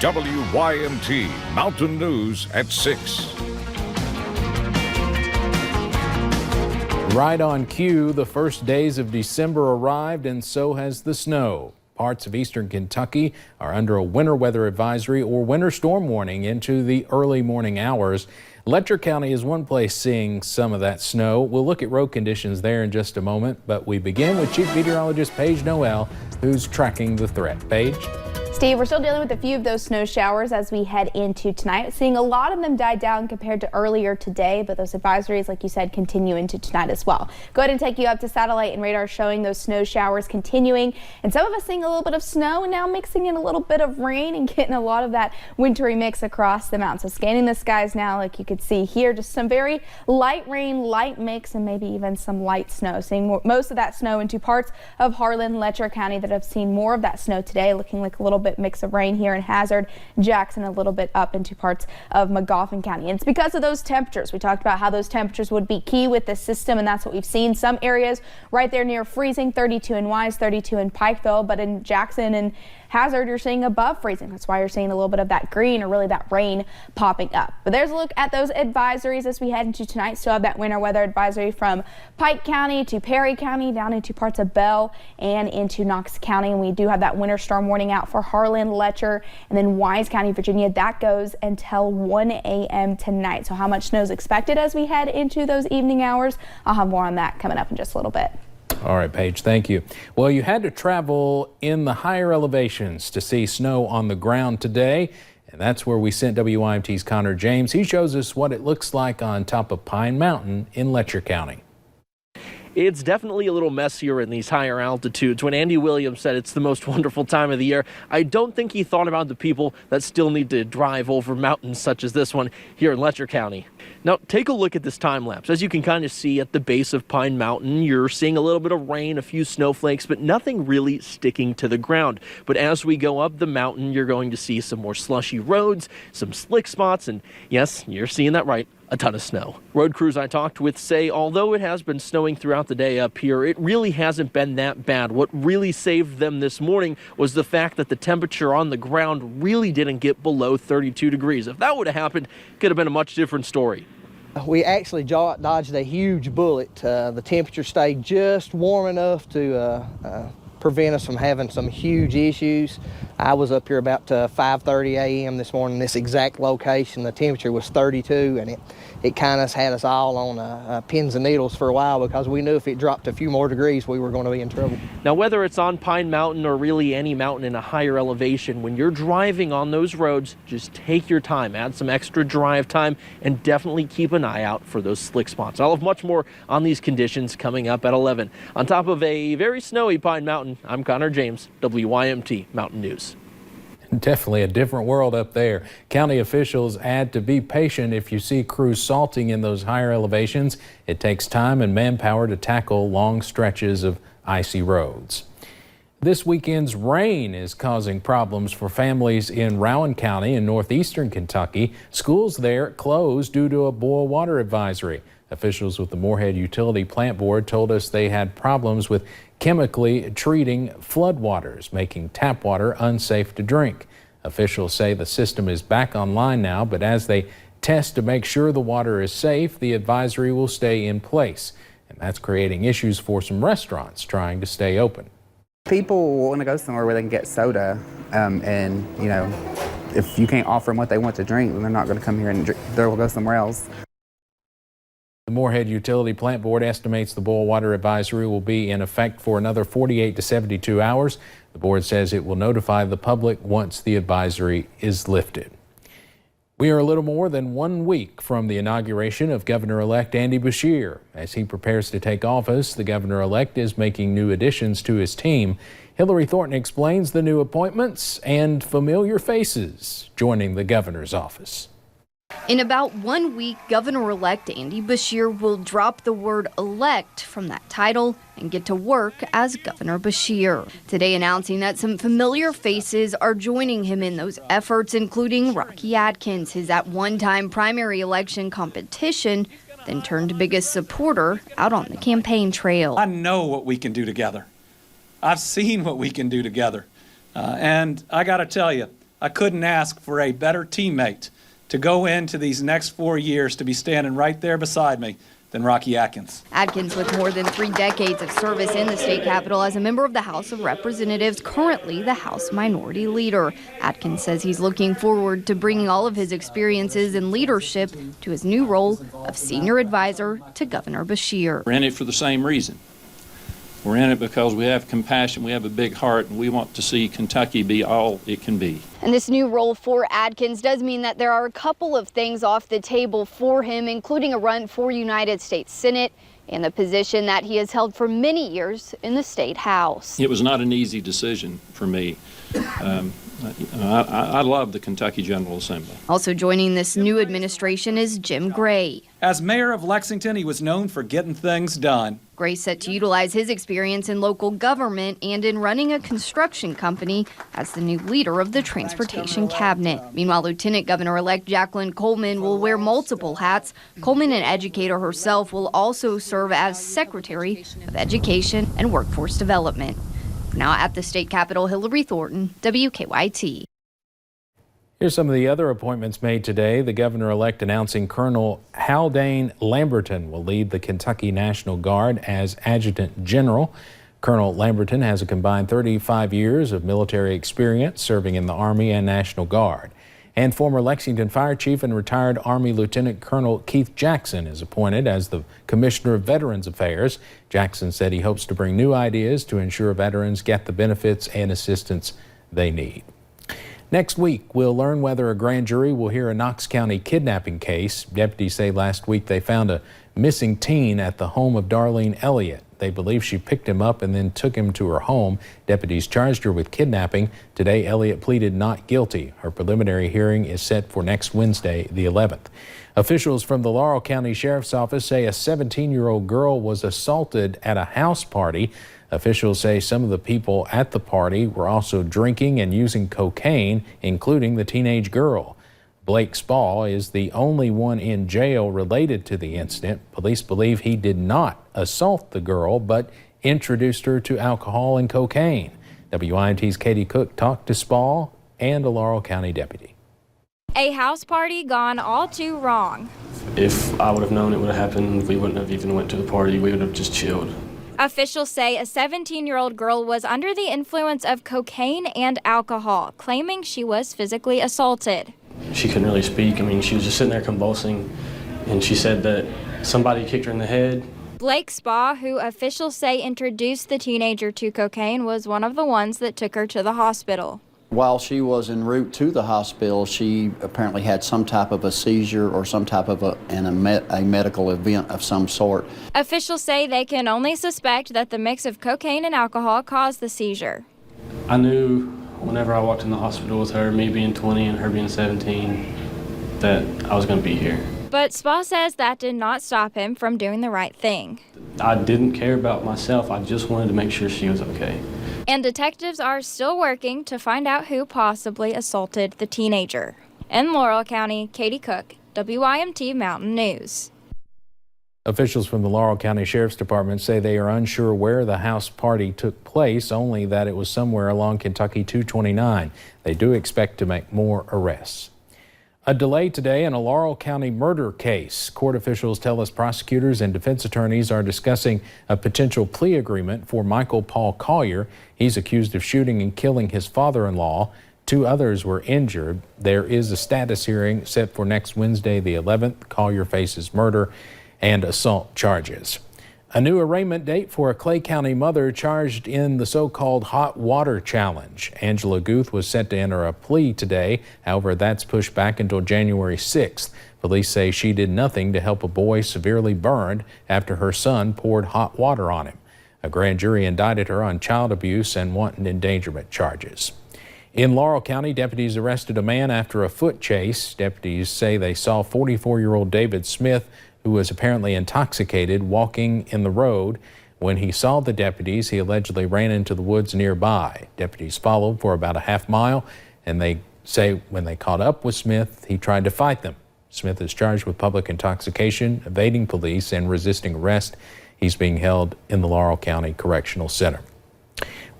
WYMT Mountain News at 6. Right on cue, the first days of December arrived, and so has the snow. Parts of eastern Kentucky are under a winter weather advisory or winter storm warning into the early morning hours. Letcher County is one place seeing some of that snow. We'll look at road conditions there in just a moment, but we begin with Chief Meteorologist Paige Noel, who's tracking the threat. Paige? Steve, we're still dealing with a few of those snow showers as we head into tonight. Seeing a lot of them die down compared to earlier today, but those advisories, like you said, continue into tonight as well. Go ahead and take you up to satellite and radar showing those snow showers continuing. And some of us seeing a little bit of snow and now mixing in a little bit of rain and getting a lot of that wintry mix across the mountain. So scanning the skies now, like you could see here, just some very light rain, light mix, and maybe even some light snow. Seeing most of that snow into parts of Harlan, Letcher County that have seen more of that snow today, looking like a little bit mix of rain here in Hazard, Jackson, a little bit up into parts of Magoffin County. And it's because of those temperatures. We talked about how those temperatures would be key with this system, and that's what we've seen. Some areas right there near freezing, 32 in Wise, 32 in Pikeville, but in Jackson and Hazard, you're seeing above freezing. That's why you're seeing a little bit of that green, or really that rain, popping up. But there's a look at those advisories as we head into tonight. Still have that winter weather advisory from Pike County to Perry County, down into parts of Bell and into Knox County. And we do have that winter storm warning out for Harlan, Letcher, and then Wise County, Virginia. That goes until 1 a.m. tonight. So how much snow is expected as we head into those evening hours? I'll have more on that coming up in just a little bit. All right, Paige, thank you. Well, you had to travel in the higher elevations to see snow on the ground today, and that's where we sent WYMT's Connor James. He shows us what it looks like on top of Pine Mountain in Letcher County. It's definitely a little messier in these higher altitudes. When Andy Williams said it's the most wonderful time of the year, I don't think he thought about the people that still need to drive over mountains such as this one here in Letcher County. Now, take a look at this time lapse. As you can kind of see at the base of Pine Mountain, you're seeing a little bit of rain, a few snowflakes, but nothing really sticking to the ground. But as we go up the mountain, you're going to see some more slushy roads, some slick spots, and yes, you're seeing that right, a ton of snow. Road crews I talked with say although it has been snowing throughout the day up here, it really hasn't been that bad. What really saved them this morning was the fact that the temperature on the ground really didn't get below 32 degrees. If that would have happened, it could have been a much different story. We actually dodged a huge bullet. The temperature stayed just warm enough to prevent us from having some huge issues. I was up here about 5:30 a.m. this morning, this exact location. The temperature was 32, and it kind of had us all on pins and needles for a while, because we knew if it dropped a few more degrees, we were going to be in trouble. Now, whether it's on Pine Mountain or really any mountain in a higher elevation, when you're driving on those roads, just take your time, add some extra drive time, and definitely keep an eye out for those slick spots. I'll have much more on these conditions coming up at 11. On top of a very snowy Pine Mountain, I'm Connor James, WYMT Mountain News. Definitely a different world up there. County officials add to be patient if you see crews salting in those higher elevations. It takes time and manpower to tackle long stretches of icy roads. This weekend's rain is causing problems for families in Rowan County in northeastern Kentucky. Schools there closed due to a boil water advisory. Officials with the Moorhead Utility Plant Board told us they had problems with chemically treating floodwaters, making tap water unsafe to drink. Officials say the system is back online now, but as they test to make sure the water is safe, the advisory will stay in place. And that's creating issues for some restaurants trying to stay open. People want to go somewhere where they can get soda, and you know, if you can't offer them what they want to drink, then they're not going to come here and drink. They'll go somewhere else. The Moorhead Utility Plant Board estimates the boil water advisory will be in effect for another 48 to 72 hours. The board says it will notify the public once the advisory is lifted. We are a little more than 1 week from the inauguration of Governor-elect Andy Beshears. As he prepares to take office, the governor-elect is making new additions to his team. Hillary Thornton explains the new appointments and familiar faces joining the governor's office. In about 1 week, Governor-elect Andy Beshears will drop the word elect from that title and get to work as Governor Beshears. Today announcing that some familiar faces are joining him in those efforts, including Rocky Adkins, his at one-time primary election competition, then turned biggest supporter out on the campaign trail. I know what we can do together. I've seen what we can do together. And I got to tell you, I couldn't ask for a better teammate to go into these next 4 years to be standing right there beside me than Rocky Atkins. Atkins, with more than 3 decades of service in the state capitol as a member of the House of Representatives, currently the House Minority Leader. Atkins says he's looking forward to bringing all of his experiences and leadership to his new role of senior advisor to Governor Beshears. We're in it for the same reason. We're in it because we have compassion, we have a big heart, and we want to see Kentucky be all it can be. And this new role for Atkins does mean that there are a couple of things off the table for him, including a run for United States Senate and the position that he has held for many years in the state house. It was not an easy decision for me. I love the Kentucky General Assembly. Also joining this new administration is Jim Gray. As mayor of Lexington, he was known for getting things done. Gray set to utilize his experience in local government and in running a construction company as the new leader of the transportation cabinet. Meanwhile, Lieutenant Governor-elect Jacqueline Coleman will wear multiple hats. Coleman, an educator herself, will also serve as Secretary of Education and Workforce Development. Now at the state capitol, Hillary Thornton, WKYT. Here's some of the other appointments made today. The governor-elect announcing Colonel Haldane Lamberton will lead the Kentucky National Guard as Adjutant General. Colonel Lamberton has a combined 35 years of military experience serving in the Army and National Guard. And former Lexington Fire Chief and retired Army Lieutenant Colonel Keith Jackson is appointed as the Commissioner of Veterans Affairs. Jackson said he hopes to bring new ideas to ensure veterans get the benefits and assistance they need. Next week, we'll learn whether a grand jury will hear a Knox County kidnapping case. Deputies say last week they found a missing teen at the home of Darlene Elliott. They believe she picked him up and then took him to her home. Deputies charged her with kidnapping. Today, Elliott pleaded not guilty. Her preliminary hearing is set for next Wednesday, the 11th. Officials from the Laurel County Sheriff's Office say a 17-year-old girl was assaulted at a house party. Officials say some of the people at the party were also drinking and using cocaine, including the teenage girl. Blake Spall is the only one in jail related to the incident. Police believe he did not assault the girl, but introduced her to alcohol and cocaine. WINT's Katie Cook talked to Spall and a Laurel County deputy. A house party gone all too wrong. If I would have known it would have happened, we wouldn't have even went to the party. We would have just chilled. Officials say a 17-year-old girl was under the influence of cocaine and alcohol, claiming she was physically assaulted. She couldn't really speak. I mean, she was just sitting there convulsing, and she said that somebody kicked her in the head. Blake Spa, who officials say introduced the teenager to cocaine, was one of the ones that took her to the hospital. While she was en route to the hospital, she apparently had some type of a seizure or some type of a medical event of some sort. Officials say they can only suspect that the mix of cocaine and alcohol caused the seizure. I knew whenever I walked in the hospital with her, me being 20 and her being 17, that I was going to be here. But Spa says that did not stop him from doing the right thing. I didn't care about myself. I just wanted to make sure she was okay. And detectives are still working to find out who possibly assaulted the teenager. In Laurel County, Katie Cook, WIMT Mountain News. Officials from the Laurel County Sheriff's Department say they are unsure where the house party took place, only that it was somewhere along Kentucky 229. They do expect to make more arrests. A delay today in a Laurel County murder case. Court officials tell us prosecutors and defense attorneys are discussing a potential plea agreement for Michael Paul Collier. He's accused of shooting and killing his father-in-law. 2 others were injured. There is a status hearing set for next Wednesday, the 11th. Collier faces murder and assault charges. A new arraignment date for a Clay County mother charged in the so-called hot water challenge. Angela Guth was set to enter a plea today. However, that's pushed back until January 6th. Police say she did nothing to help a boy severely burned after her son poured hot water on him. A grand jury indicted her on child abuse and wanton endangerment charges. In Laurel County, deputies arrested a man after a foot chase. Deputies say they saw 44-year-old David Smith, who was apparently intoxicated, walking in the road. When he saw the deputies, he allegedly ran into the woods nearby. Deputies followed for about a half mile, and they say when they caught up with Smith, he tried to fight them. Smith is charged with public intoxication, evading police, and resisting arrest. He's being held in the Laurel County Correctional Center.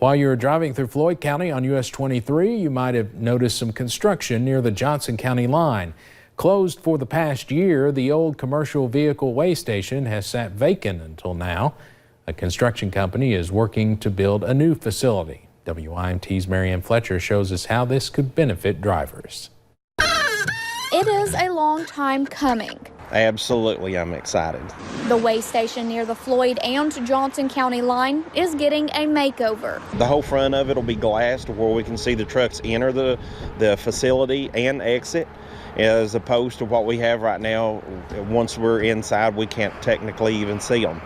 While you're driving through Floyd County on US 23, you might have noticed some construction near the Johnson County line. Closed for the past year, the old commercial vehicle weigh station has sat vacant until now. A construction company is working to build a new facility. WIMT's Marianne Fletcher shows us how this could benefit drivers. It is a long time coming. Absolutely, I'm excited. The weigh station near the Floyd and Johnson County line is getting a makeover. The whole front of it will be glassed where we can see the trucks enter the facility and exit, as opposed to what we have right now. Once we're inside, we can't technically even see them.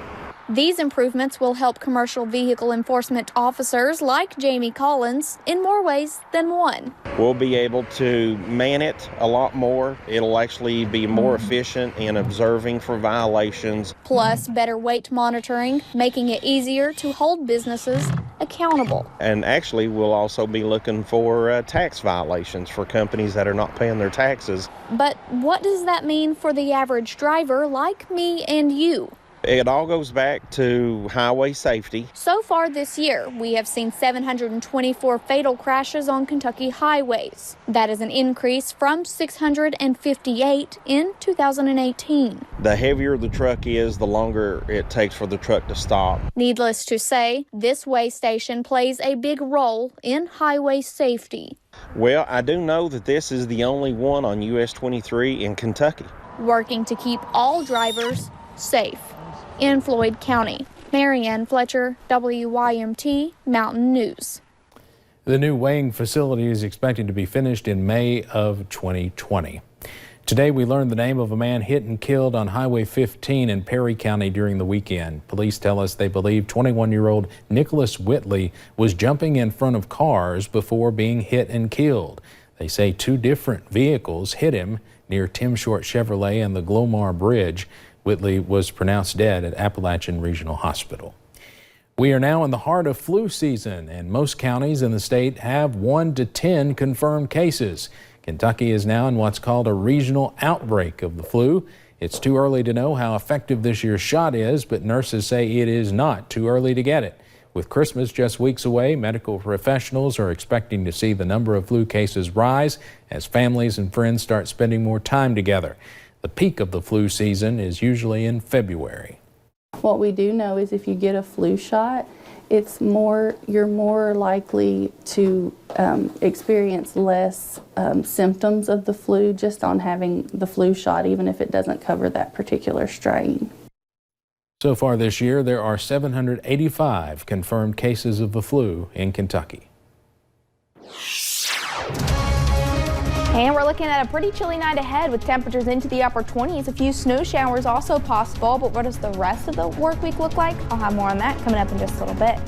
These improvements will help commercial vehicle enforcement officers like Jamie Collins in more ways than one. We'll be able to man it a lot more. It'll actually be more efficient in observing for violations. Plus better weight monitoring, making it easier to hold businesses accountable. And actually, we'll also be looking for tax violations for companies that are not paying their taxes. But what does that mean for the average driver like me and you? It all goes back to highway safety. So far this year, we have seen 724 fatal crashes on Kentucky highways. That is an increase from 658 in 2018. The heavier the truck is, the longer it takes for the truck to stop. Needless to say, this weigh station plays a big role in highway safety. Well, I do know that this is the only one on US 23 in Kentucky. Working to keep all drivers safe. In Floyd County, Marianne Fletcher, WYMT Mountain News. The new weighing facility is expected to be finished in May of 2020. Today we learned the name of a man hit and killed on Highway 15 in Perry County during the weekend. Police tell us they believe 21-year-old Nicholas Whitley was jumping in front of cars before being hit and killed. They say two different vehicles hit him near Tim Short Chevrolet and the Glomar Bridge. Whitley was pronounced dead at Appalachian Regional Hospital. We are now in the heart of flu season, and most counties in the state have 1 to 10 confirmed cases. Kentucky is now in what's called a regional outbreak of the flu. It's too early to know how effective this year's shot is, but nurses say it is not too early to get it. With Christmas just weeks away, medical professionals are expecting to see the number of flu cases rise as families and friends start spending more time together. The peak of the flu season is usually in February. What we do know is if you get a flu shot, you're more likely to experience less symptoms of the flu just on having the flu shot, even if it doesn't cover that particular strain. So far this year, there are 785 confirmed cases of the flu in Kentucky. And we're looking at a pretty chilly night ahead with temperatures into the upper 20s. A few snow showers also possible, but what does the rest of the work week look like? I'll have more on that coming up in just a little bit.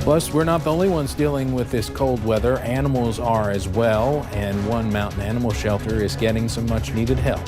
Plus, we're not the only ones dealing with this cold weather. Animals are as well, and one mountain animal shelter is getting some much needed help.